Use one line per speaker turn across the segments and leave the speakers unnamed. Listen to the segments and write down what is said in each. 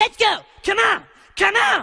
Let's go! Come on! Come on!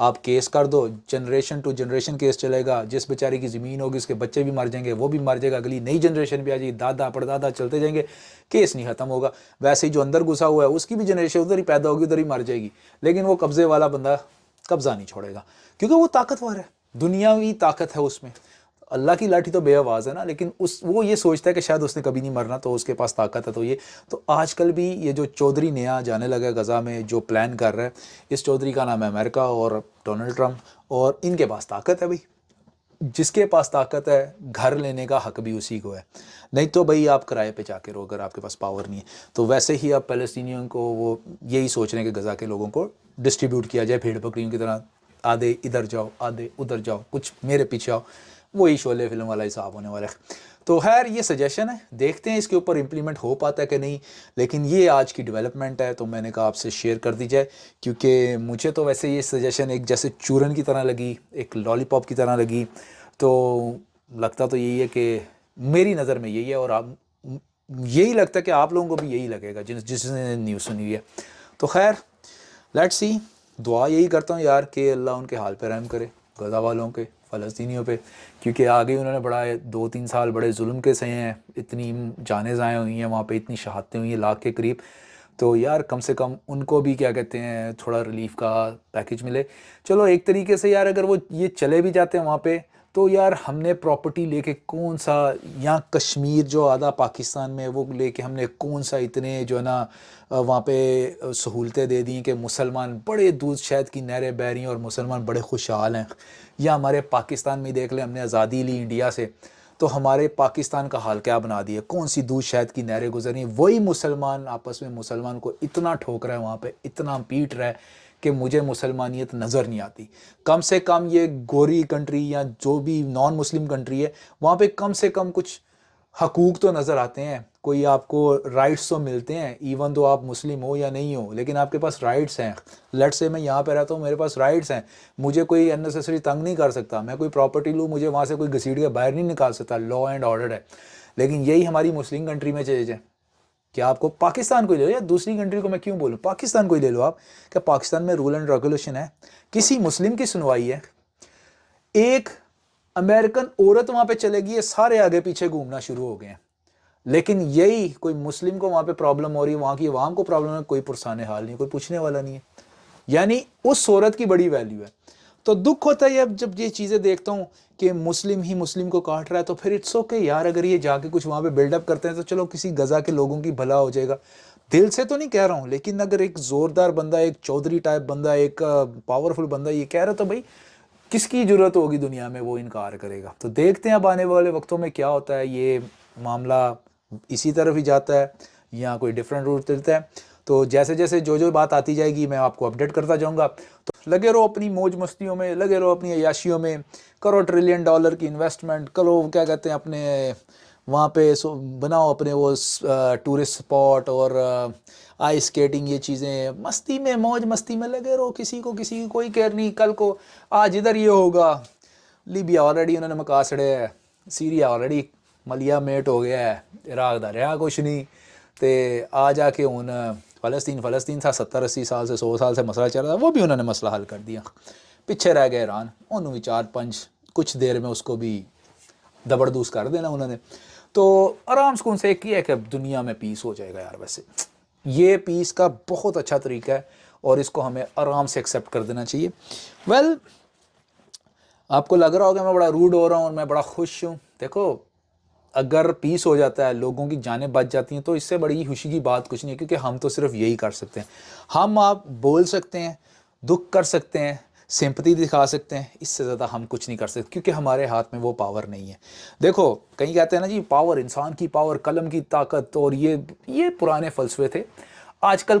آپ case کر دو, generation to generation case چلے گا, جس بیچارے کی زمین ہوگی اس کے بچے بھی مر جائیں گے, وہ بھی مر جائے گا, اگلی نئی جنریشن بھی آ جائے گی, دادا پردادا چلتے جائیں گے, کیس نہیں ختم ہوگا. ویسے ہی جو اندر گھسا ہوا ہے اس کی بھی جنریشن ادھر ہی پیدا ہوگی, ادھر ہی مر جائے گی, لیکن وہ قبضے والا بندہ قبضہ نہیں چھوڑے گا, کیونکہ وہ طاقتور ہے, دنیاوی طاقت ہے اس میں. اللہ کی لاٹھی تو بے آواز ہے نا, لیکن وہ یہ سوچتا ہے کہ شاید اس نے کبھی نہیں مرنا, تو اس کے پاس طاقت ہے. تو آج کل بھی یہ جو چودھری نیا جانے لگا ہے غزہ میں, جو پلان کر رہا ہے, اس چودھری کا نام ہے امریکہ اور ڈونلڈ ٹرمپ, اور ان کے پاس طاقت ہے بھائی. جس کے پاس طاقت ہے گھر لینے کا حق بھی اسی کو ہے, نہیں تو بھائی آپ کرائے پہ جا کے رہو اگر آپ کے پاس پاور نہیں ہے. تو ویسے ہی اب فلسطینیوں کو وہ یہی سوچ رہے ہیں کہ غزہ کے لوگوں کو ڈسٹریبیوٹ کیا جائے بھیڑ بکریوں کی طرح, آدھے ادھر جاؤ آدھے ادھر جاؤ, کچھ میرے پیچھے آؤ, وہی شعلے فلم والا حساب ہونے والا ہے. تو خیر یہ سجیشن ہے, دیکھتے ہیں اس کے اوپر امپلیمنٹ ہو پاتا ہے کہ نہیں, لیکن یہ آج کی ڈیولپمنٹ ہے تو میں نے کہا آپ سے شیئر کر دی جائے, کیونکہ مجھے تو ویسے یہ سجیشن ایک جیسے چورن کی طرح لگی, ایک لالی پاپ کی طرح لگی. تو لگتا تو یہی ہے کہ میری نظر میں یہی ہے, اور آپ یہی لگتا ہے کہ آپ لوگوں کو بھی یہی لگے گا جس نے نیوز سنی ہوئی ہے. تو خیر لیٹس سی, دعا یہی کرتا ہوں یار کہ اللہ ان کے حال پہ رحم کرے, غزہ والوں کے, فلسطینیوں پہ, کیونکہ آگے انہوں نے بڑا 2-3 سال بڑے ظلم کے سہے ہیں, اتنی جانیں ضائع ہوئی ہیں وہاں پہ, اتنی شہادتیں ہوئی ہیں 100,000 کے قریب. تو یار کم سے کم ان کو بھی کیا کہتے ہیں تھوڑا ریلیف کا پیکیج ملے. چلو ایک طریقے سے یار اگر وہ یہ چلے بھی جاتے ہیں وہاں پہ, تو یار ہم نے پراپرٹی لے کے کون سا, یہاں کشمیر جو آدھا پاکستان میں وہ لے کے ہم نے کون سا اتنے جو ہے نا وہاں پہ سہولتیں دے دی کہ مسلمان بڑے دودھ شہد کی نہریں بہ رہی ہیں اور مسلمان بڑے خوشحال ہیں. یا ہمارے پاکستان میں دیکھ لیں, ہم نے آزادی لی انڈیا سے, تو ہمارے پاکستان کا حال کیا بنا دیا, کون سی دودھ شہد کی نہریں گزر رہی ہیں, وہی مسلمان آپس میں مسلمان کو اتنا ٹھوک رہا ہے وہاں پہ, اتنا پیٹ رہا ہے کہ مجھے مسلمانیت نظر نہیں آتی. کم سے کم یہ گوری کنٹری یا جو بھی نان مسلم کنٹری ہے وہاں پہ کم سے کم کچھ حقوق تو نظر آتے ہیں, کوئی آپ کو رائٹس تو ملتے ہیں, ایون تو آپ مسلم ہو یا نہیں ہو لیکن آپ کے پاس رائٹس ہیں. لیٹ سے میں یہاں پہ رہتا ہوں, میرے پاس رائٹس ہیں, مجھے کوئی اننیسیسری تنگ نہیں کر سکتا, میں کوئی پراپرٹی لوں مجھے وہاں سے کوئی گھسیٹ کے باہر نہیں نکال سکتا, لا اینڈ آرڈر ہے. لیکن یہی ہماری مسلم کنٹری میں چیز ہے کہ آپ کو پاکستان کو ہی لے لو, یا دوسری کنٹری کو میں کیوں بولوں, پاکستان کو ہی لے لو آپ, کہ پاکستان میں رول اینڈ ریگولیشن ہے, کسی مسلم کی سنوائی ہے, ایک امریکن عورت وہاں پہ چلے گی, یہ سارے آگے پیچھے گھومنا شروع ہو گئے ہیں. لیکن یہی کوئی مسلم کو وہاں پہ پرابلم ہو رہی ہے, وہاں کی عوام کو پرابلم ہے, کوئی پرسان حال نہیں, کوئی پوچھنے والا نہیں ہے. یعنی اس عورت کی بڑی ویلیو ہے. تو دکھ ہوتا ہے اب جب یہ چیزیں دیکھتا ہوں کہ مسلم ہی مسلم کو کاٹ رہا ہے, تو پھر اٹس اوکے یار, اگر یہ جا کے کچھ وہاں پہ بلڈ اپ کرتے ہیں تو چلو کسی غزہ کے لوگوں کی بھلا ہو جائے گا. دل سے تو نہیں کہہ رہا ہوں, لیکن اگر ایک زوردار بندہ, ایک چودھری ٹائپ بندہ, ایک پاورفل بندہ یہ کہہ رہا تو بھائی کس کی ضرورت ہوگی دنیا میں وہ انکار کرے گا. تو دیکھتے ہیں اب آنے والے وقتوں میں کیا ہوتا ہے, یہ معاملہ اسی طرف ہی جاتا ہے یا کوئی ڈفرینٹ روٹ لیتا ہے. تو جیسے جیسے جو بات آتی جائے گی میں آپ کو اپڈیٹ کرتا جاؤں گا. تو لگے رہو اپنی موج مستیوں میں, لگے رہو اپنی عیاشیوں میں, کرو $1 ٹریلین کی انویسٹمنٹ کرو, کیا کہتے ہیں اپنے وہاں پہ بناؤ اپنے وہ ٹورسٹ سپاٹ اور آئس اسکیٹنگ, یہ چیزیں مستی میں موج مستی میں لگے رہو. کسی کی کوئی کیئر نہیں, کل کو آج ادھر یہ ہوگا, لیبیا آلریڈی انہوں نے مکا سڑے ہے, سیریا آلریڈی ملیا میٹ ہو گیا ہے, عراق دا رہا کچھ نہیں, تے آ جا کے ہوں فلسطین تھا 70-80 سال سے 100 سال سے مسئلہ چل رہا تھا, وہ بھی انہوں نے مسئلہ حل کر دیا. پیچھے رہ گئے ایران, انہوں بھی 4-5 کچھ دیر میں اس کو بھی دبردوس کر دینا انہوں نے. تو آرام سکون سے ایک ہی ہے کہ دنیا میں پیس ہو جائے گا یار. ویسے یہ پیس کا بہت اچھا طریقہ ہے اور اس کو ہمیں آرام سے ایکسیپٹ کر دینا چاہیے. ویل آپ کو لگ رہا ہوگا میں بڑا روڈ ہو رہا ہوں اور میں بڑا خوش ہوں. دیکھو اگر پیس ہو جاتا ہے, لوگوں کی جانیں بچ جاتی ہیں, تو اس سے بڑی خوشی کی بات کچھ نہیں ہے, کیونکہ ہم تو صرف یہی کر سکتے ہیں. ہم آپ بول سکتے ہیں, دکھ کر سکتے ہیں, سمپتی دکھا سکتے ہیں, اس سے زیادہ ہم کچھ نہیں کر سکتے, کیونکہ ہمارے ہاتھ میں وہ پاور نہیں ہے. دیکھو کہیں کہتے ہیں نا جی پاور, انسان کی پاور, قلم کی طاقت, اور یہ پرانے فلسفے تھے. آج کل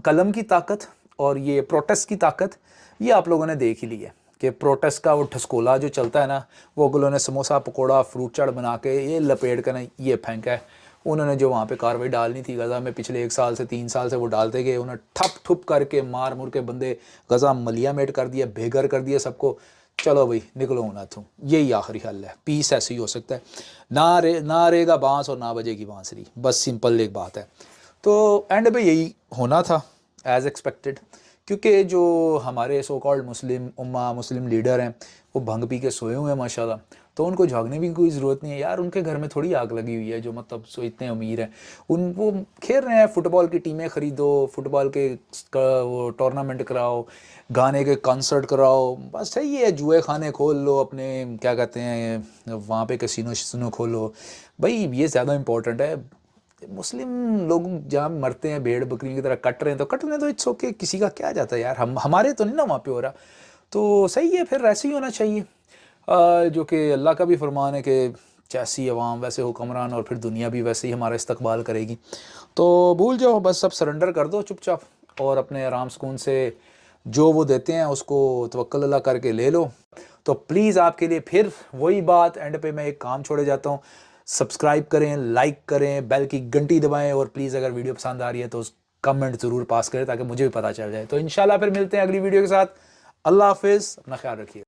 قلم کی طاقت اور یہ پروٹیسٹ کی طاقت یہ آپ لوگوں نے دیکھ ہی لی ہے کہ پروٹیسٹ کا وہ ٹھسکولا جو چلتا ہے نا, وہ انہوں نے سموسا پکوڑا فروٹ چاٹ بنا کے یہ لپیٹ کر یہ پھینکا ہے. انہوں نے جو وہاں پہ کاروائی ڈالنی تھی غزہ میں پچھلے 1 سال سے 3 سال سے وہ ڈالتے گئے, انہوں نے ٹھپ ٹھپ کر کے مار مر کے بندے غزہ ملیا میٹ کر دیا, بے گھر کر دیا سب کو. چلو بھائی نکلو ہونا تھوں, یہی آخری حل ہے. پیس ایسے ہی ہو سکتا ہے, نہ رہے گا بانس اور نہ بجے گی بانسری, بس سمپل ایک بات ہے. تو اینڈ پہ یہی ہونا تھا ایز ایکسپیکٹڈ کیونکہ جو ہمارے سو کالڈ مسلم امہ مسلم لیڈر ہیں وہ بھنگ پی کے سوئے ہوئے ہیں ماشاءاللہ، تو ان کو جھاگنے بھی کوئی ضرورت نہیں ہے یار، ان کے گھر میں تھوڑی آگ لگی ہوئی ہے جو مطلب سو اتنے امیر ہیں، ان وہ کھیل رہے ہیں، فٹ بال کی ٹیمیں خریدو، فٹ بال کے وہ ٹورنامنٹ کراؤ، گانے کے کنسرٹ کراؤ، بس صحیح ہے، جوئے خانے کھول لو اپنے، کیا کہتے ہیں وہاں پہ کسینو شسینو کھولو، بھائی یہ زیادہ امپورٹنٹ ہے۔ مسلم لوگ جہاں مرتے ہیں بھیڑ بکری کی طرح کٹ رہے ہیں تو کٹنے تو اٹس اوکے، کسی کا کیا جاتا ہے یار، ہمارے تو نہیں نا وہاں پہ ہو رہا، تو صحیح ہے پھر ایسے ہی ہونا چاہیے، جو کہ اللہ کا بھی فرمان ہے کہ جیسی عوام ویسے حکمران، اور پھر دنیا بھی ویسے ہی ہمارا استقبال کرے گی، تو بھول جاؤ بس، سب سرنڈر کر دو چپ چاپ، اور اپنے آرام سکون سے جو وہ دیتے ہیں اس کو توکل اللہ کر کے لے لو۔ تو پلیز آپ کے لیے پھر وہی بات، اینڈ پہ میں ایک کام چھوڑے جاتا ہوں، سبسکرائب کریں، لائک کریں، بیل کی گھنٹی دبائیں، اور پلیز اگر ویڈیو پسند آ رہی ہے تو کمنٹ ضرور پاس کریں تاکہ مجھے بھی پتہ چل جائے۔ تو انشاءاللہ پھر ملتے ہیں اگلی ویڈیو کے ساتھ، اللہ حافظ، اپنا خیال رکھیے۔